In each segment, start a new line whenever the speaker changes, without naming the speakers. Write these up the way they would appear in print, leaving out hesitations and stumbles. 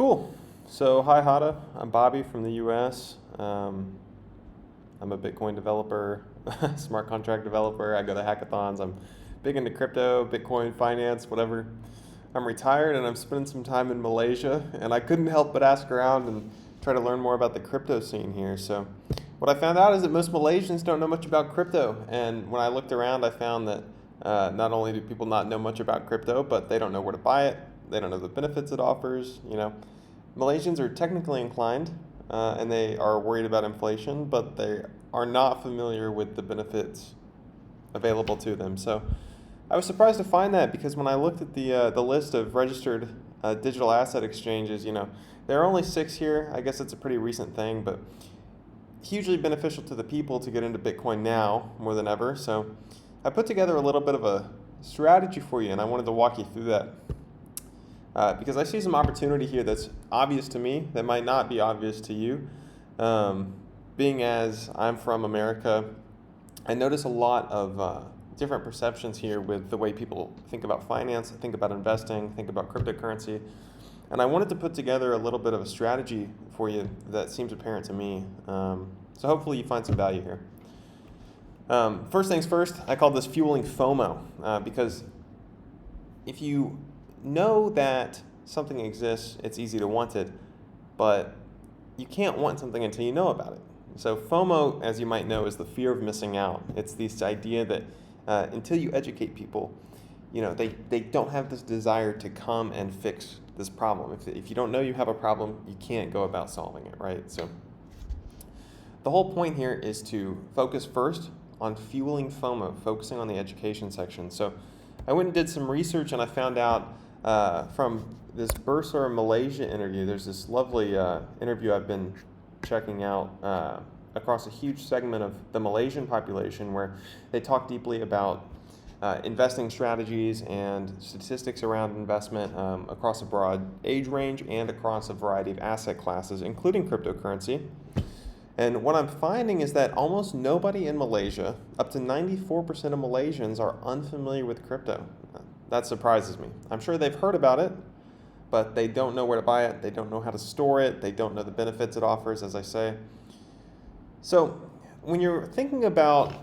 Cool. So, hi Hata. I'm Bobby from the US. I'm a Bitcoin developer, smart contract developer. I go to hackathons. I'm big into crypto, Bitcoin finance, whatever. I'm retired and I'm spending some time in Malaysia, and I couldn't help but ask around and try to learn more about the crypto scene here. So, what I found out is that most Malaysians don't know much about crypto, and when I looked around, I found that not only do people not know much about crypto, but they don't know where to buy it. They don't know the benefits it offers. Malaysians are technically inclined, and they are worried about inflation, but they are not familiar with the benefits available to them. So I was surprised to find that because when I looked at the list of registered digital asset exchanges, there are only 6 here. I guess it's a pretty recent thing, but hugely beneficial to the people to get into Bitcoin now more than ever. So I put together a little bit of a strategy for you, and I wanted to walk you through that. Because I see some opportunity here that's obvious to me that might not be obvious to you. Being as I'm from America, I notice a lot of different perceptions here with the way people think about finance, think about investing, think about cryptocurrency. And I wanted to put together a little bit of a strategy for you that seems apparent to me. So hopefully you find some value here. First things first, I call this fueling FOMO because if you know that something exists, it's easy to want it, but you can't want something until you know about it. So FOMO, as you might know, is the fear of missing out. It's this idea that until you educate people, they don't have this desire to come and fix this problem. If you don't know you have a problem, you can't go about solving it, right? So the whole point here is to focus first on fueling FOMO, focusing on the education section. So I went and did some research, and I found out from this Bursa Malaysia interview, there's this lovely interview I've been checking out across a huge segment of the Malaysian population where they talk deeply about investing strategies and statistics around investment across a broad age range and across a variety of asset classes, including cryptocurrency. And what I'm finding is that almost nobody in Malaysia, up to 94% of Malaysians, are unfamiliar with crypto. That surprises me. I'm sure they've heard about it, but they don't know where to buy it. They don't know how to store it. They don't know the benefits it offers, as I say. So when you're thinking about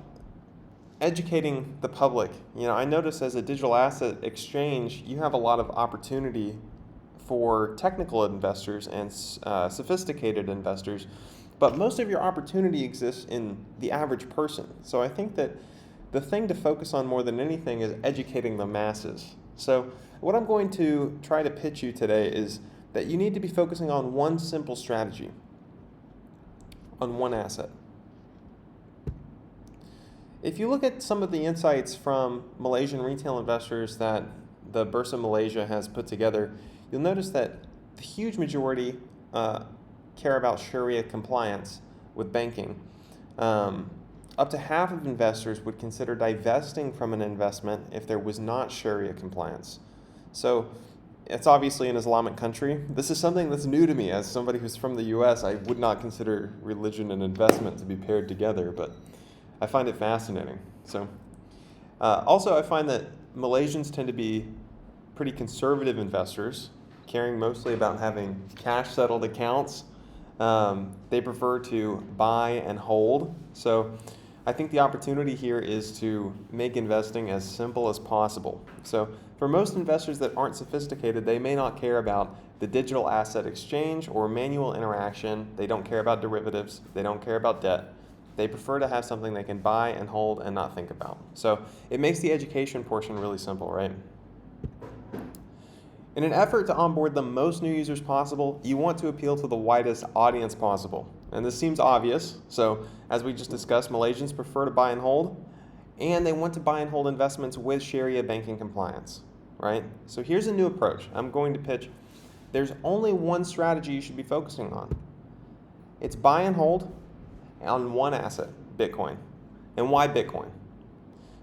educating the public, I notice as a digital asset exchange, you have a lot of opportunity for technical investors and sophisticated investors, but most of your opportunity exists in the average person. So I think that the thing to focus on more than anything is educating the masses. So what I'm going to try to pitch you today is that you need to be focusing on one simple strategy, on one asset. If you look at some of the insights from Malaysian retail investors that the Bursa Malaysia has put together, you'll notice that the huge majority care about Sharia compliance with banking. Up to half of investors would consider divesting from an investment if there was not Sharia compliance. So it's obviously an Islamic country. This is something that's new to me. As somebody who's from the US, I would not consider religion and investment to be paired together, but I find it fascinating. So also I find that Malaysians tend to be pretty conservative investors, caring mostly about having cash settled accounts. They prefer to buy and hold. So I think the opportunity here is to make investing as simple as possible. So for most investors that aren't sophisticated, they may not care about the digital asset exchange or manual interaction. They don't care about derivatives. They don't care about debt. They prefer to have something they can buy and hold and not think about. So it makes the education portion really simple, right? In an effort to onboard the most new users possible, you want to appeal to the widest audience possible. And this seems obvious. So as we just discussed, Malaysians prefer to buy and hold, and they want to buy and hold investments with Sharia banking compliance, right? So here's a new approach. I'm going to pitch. There's only one strategy you should be focusing on. It's buy and hold on one asset, Bitcoin. And why Bitcoin?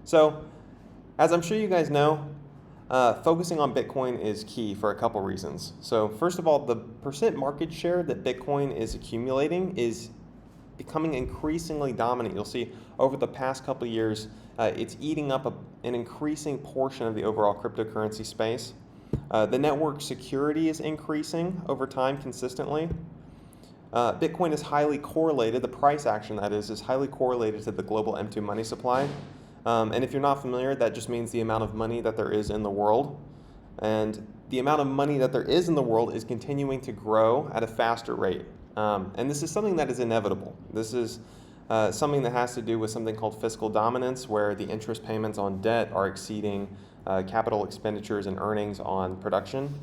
So as I'm sure you guys know, focusing on Bitcoin is key for a couple reasons. So first of all, the percent market share that Bitcoin is accumulating is becoming increasingly dominant. You'll see over the past couple of years, it's eating up an increasing portion of the overall cryptocurrency space. The network security is increasing over time consistently. Bitcoin is highly correlated, the price action that is highly correlated to the global M2 money supply. And if you're not familiar, that just means the amount of money that there is in the world. And the amount of money that there is in the world is continuing to grow at a faster rate. And this is something that is inevitable. This is something that has to do with something called fiscal dominance, where the interest payments on debt are exceeding capital expenditures and earnings on production.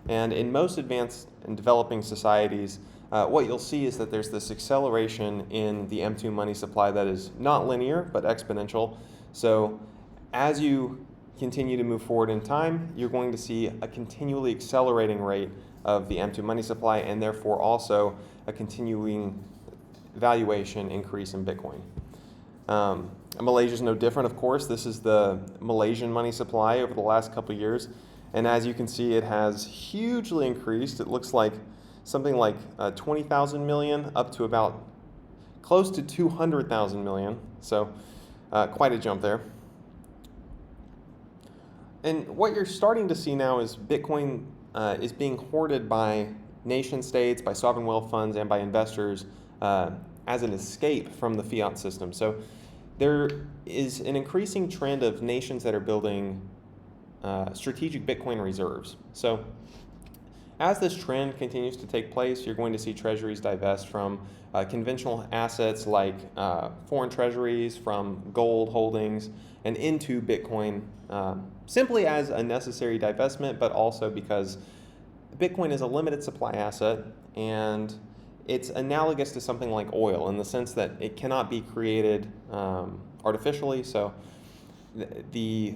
And in most advanced and developing societies, what you'll see is that there's this acceleration in the M2 money supply that is not linear, but exponential. So as you continue to move forward in time, you're going to see a continually accelerating rate of the M2 money supply, and therefore also a continuing valuation increase in Bitcoin. Malaysia is no different, of course. This is the Malaysian money supply over the last couple of years. And as you can see, it has hugely increased. It looks like something like 20,000 million up to about close to 200,000 million. So quite a jump there. And what you're starting to see now is Bitcoin is being hoarded by nation states, by sovereign wealth funds, and by investors as an escape from the fiat system. So there is an increasing trend of nations that are building strategic Bitcoin reserves. So as this trend continues to take place, you're going to see treasuries divest from conventional assets like foreign treasuries, from gold holdings, and into Bitcoin, simply as a necessary divestment, but also because Bitcoin is a limited supply asset, and it's analogous to something like oil in the sense that it cannot be created artificially. So the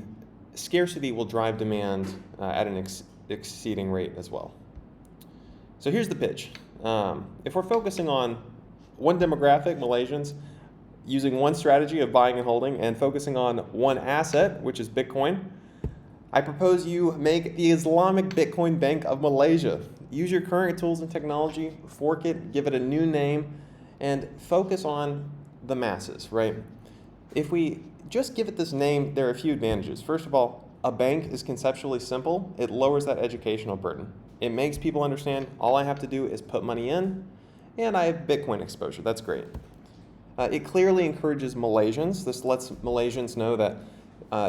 scarcity will drive demand at an exceeding rate as well. So here's the pitch. If we're focusing on one demographic, Malaysians, using one strategy of buying and holding, and focusing on one asset, which is Bitcoin, I propose you make the Islamic Bitcoin Bank of Malaysia. Use your current tools and technology, fork it, give it a new name, and focus on the masses, right? If we just give it this name, there are a few advantages. First of all, a bank is conceptually simple. It lowers that educational burden. It makes people understand all I have to do is put money in, and I have Bitcoin exposure. That's great. It clearly encourages Malaysians. This lets Malaysians know that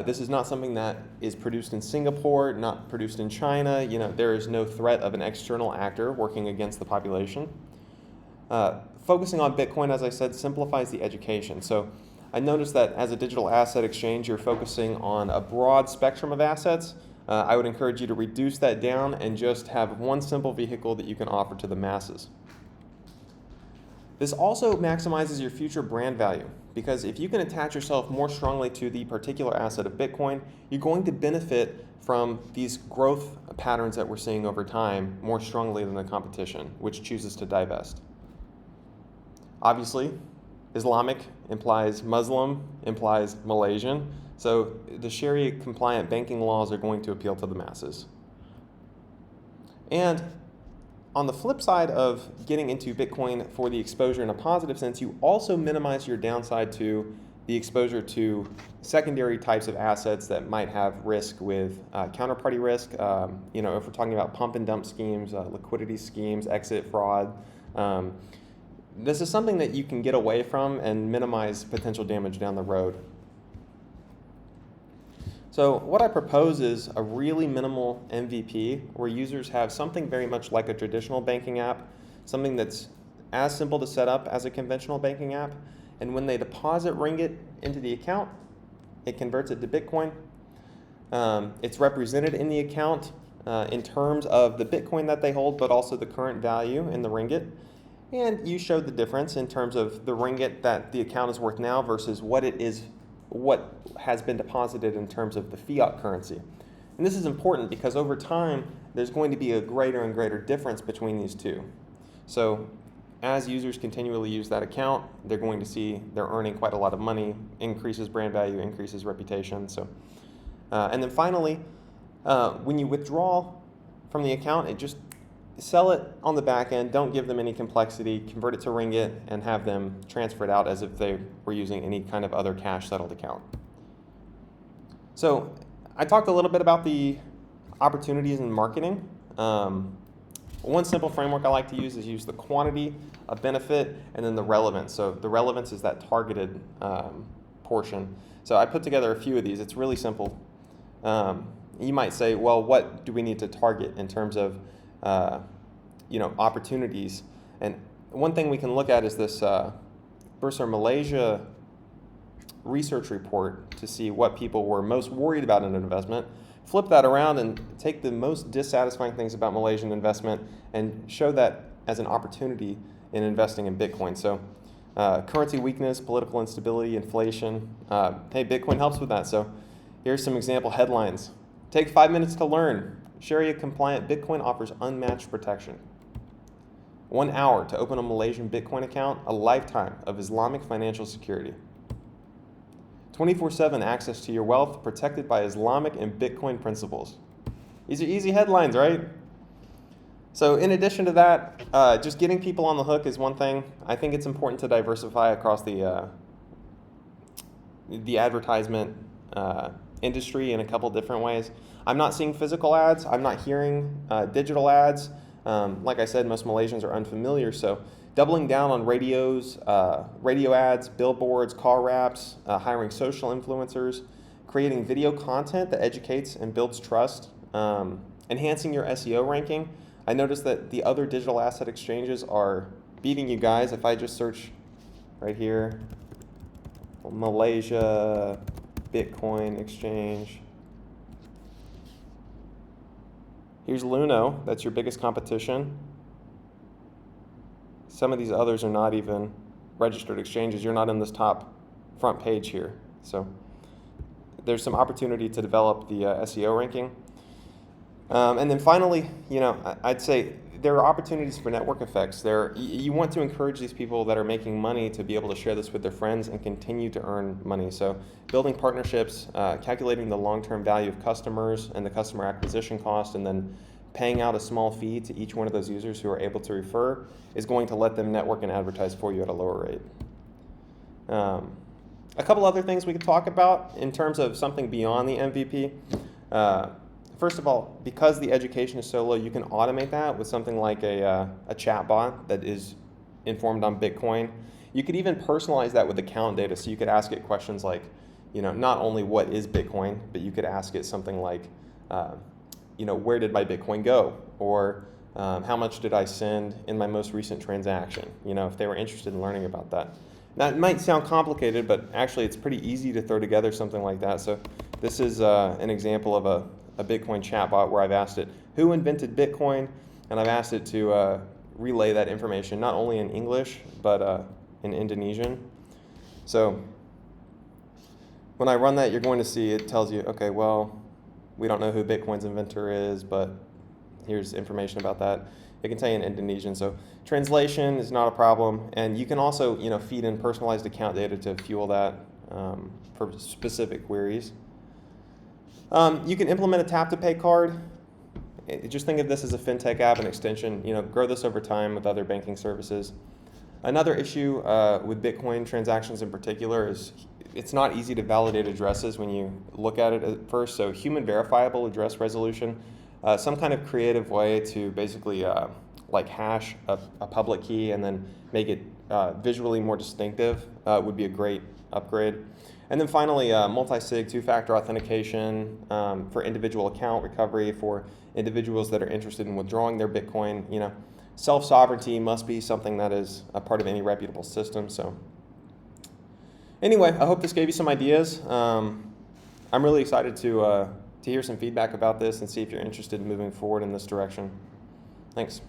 this is not something that is produced in Singapore, not produced in China. There is no threat of an external actor working against the population. Focusing on Bitcoin, as I said, simplifies the education. So I noticed that as a digital asset exchange, you're focusing on a broad spectrum of assets. I would encourage you to reduce that down and just have one simple vehicle that you can offer to the masses. This also maximizes your future brand value, because if you can attach yourself more strongly to the particular asset of Bitcoin, you're going to benefit from these growth patterns that we're seeing over time more strongly than the competition, which chooses to divest. Obviously, Islamic implies Muslim, implies Malaysian, so the Sharia-compliant banking laws are going to appeal to the masses. And on the flip side of getting into Bitcoin for the exposure in a positive sense, you also minimize your downside to the exposure to secondary types of assets that might have risk with counterparty risk. If we're talking about pump and dump schemes, liquidity schemes, exit fraud, this is something that you can get away from and minimize potential damage down the road. So what I propose is a really minimal MVP where users have something very much like a traditional banking app, something that's as simple to set up as a conventional banking app. And when they deposit ringgit into the account, it converts it to Bitcoin. It's represented in the account in terms of the Bitcoin that they hold, but also the current value in the ringgit. And you show the difference in terms of the ringgit that the account is worth now versus what has been deposited in terms of the fiat currency. And this is important because over time, there's going to be a greater and greater difference between these two. So as users continually use that account, they're going to see they're earning quite a lot of money, increases brand value, increases reputation. And then finally, when you withdraw from the account, just sell it on the back end, don't give them any complexity, convert it to ringgit, and have them transfer it out as if they were using any kind of other cash settled account. So I talked a little bit about the opportunities in marketing. One simple framework I like to use the quantity, a benefit, and then the relevance. So the relevance is that targeted portion. So I put together a few of these. It's really simple. You might say, well, what do we need to target in terms of opportunities? And one thing we can look at is this Bursa Malaysia research report to see what people were most worried about in an investment. Flip that around and take the most dissatisfying things about Malaysian investment and show that as an opportunity in investing in Bitcoin. So currency weakness, political instability, inflation. Hey, Bitcoin helps with that. So here's some example headlines. Take 5 minutes to learn. Sharia compliant Bitcoin offers unmatched protection. 1 hour to open a Malaysian Bitcoin account, a lifetime of Islamic financial security. 24/7 access to your wealth protected by Islamic and Bitcoin principles. These are easy headlines, right? So in addition to that, just getting people on the hook is one thing. I think it's important to diversify across the advertisement industry in a couple different ways. I'm not seeing physical ads. I'm not hearing digital ads. Like I said, most Malaysians are unfamiliar, so doubling down on radios, radio ads, billboards, car wraps, hiring social influencers, creating video content that educates and builds trust, enhancing your SEO ranking. I noticed that the other digital asset exchanges are beating you guys. If I just search right here, Malaysia Bitcoin exchange. Here's Luno, that's your biggest competition. Some of these others are not even registered exchanges. You're not in this top front page here. So there's some opportunity to develop the SEO ranking. And then finally, I'd say there are opportunities for network effects. You want to encourage these people that are making money to be able to share this with their friends and continue to earn money. So building partnerships, calculating the long-term value of customers and the customer acquisition cost, and then paying out a small fee to each one of those users who are able to refer is going to let them network and advertise for you at a lower rate. A couple other things we could talk about in terms of something beyond the MVP. First of all, because the education is so low, you can automate that with something like a chat bot that is informed on Bitcoin. You could even personalize that with account data. So you could ask it questions like, not only what is Bitcoin, but you could ask it something like, where did my Bitcoin go? Or how much did I send in my most recent transaction? If they were interested in learning about that. That might sound complicated, but actually it's pretty easy to throw together something like that. So this is an example of a Bitcoin chatbot where I've asked it, who invented Bitcoin? And I've asked it to relay that information, not only in English, but in Indonesian. So when I run that, you're going to see it tells you, okay, well, we don't know who Bitcoin's inventor is, but here's information about that. It can tell you in Indonesian. So translation is not a problem. And you can also, feed in personalized account data to fuel that for specific queries. You can implement a tap-to-pay card. Just think of this as a fintech app and extension. Grow this over time with other banking services. Another issue with Bitcoin transactions in particular is it's not easy to validate addresses when you look at it at first. So human verifiable address resolution, some kind of creative way to basically hash a public key and then make it visually more distinctive would be a great upgrade. And then finally, multi-sig two-factor authentication for individual account recovery for individuals that are interested in withdrawing their Bitcoin. Self-sovereignty must be something that is a part of any reputable system. So anyway, I hope this gave you some ideas. I'm really excited to hear some feedback about this and see if you're interested in moving forward in this direction. Thanks.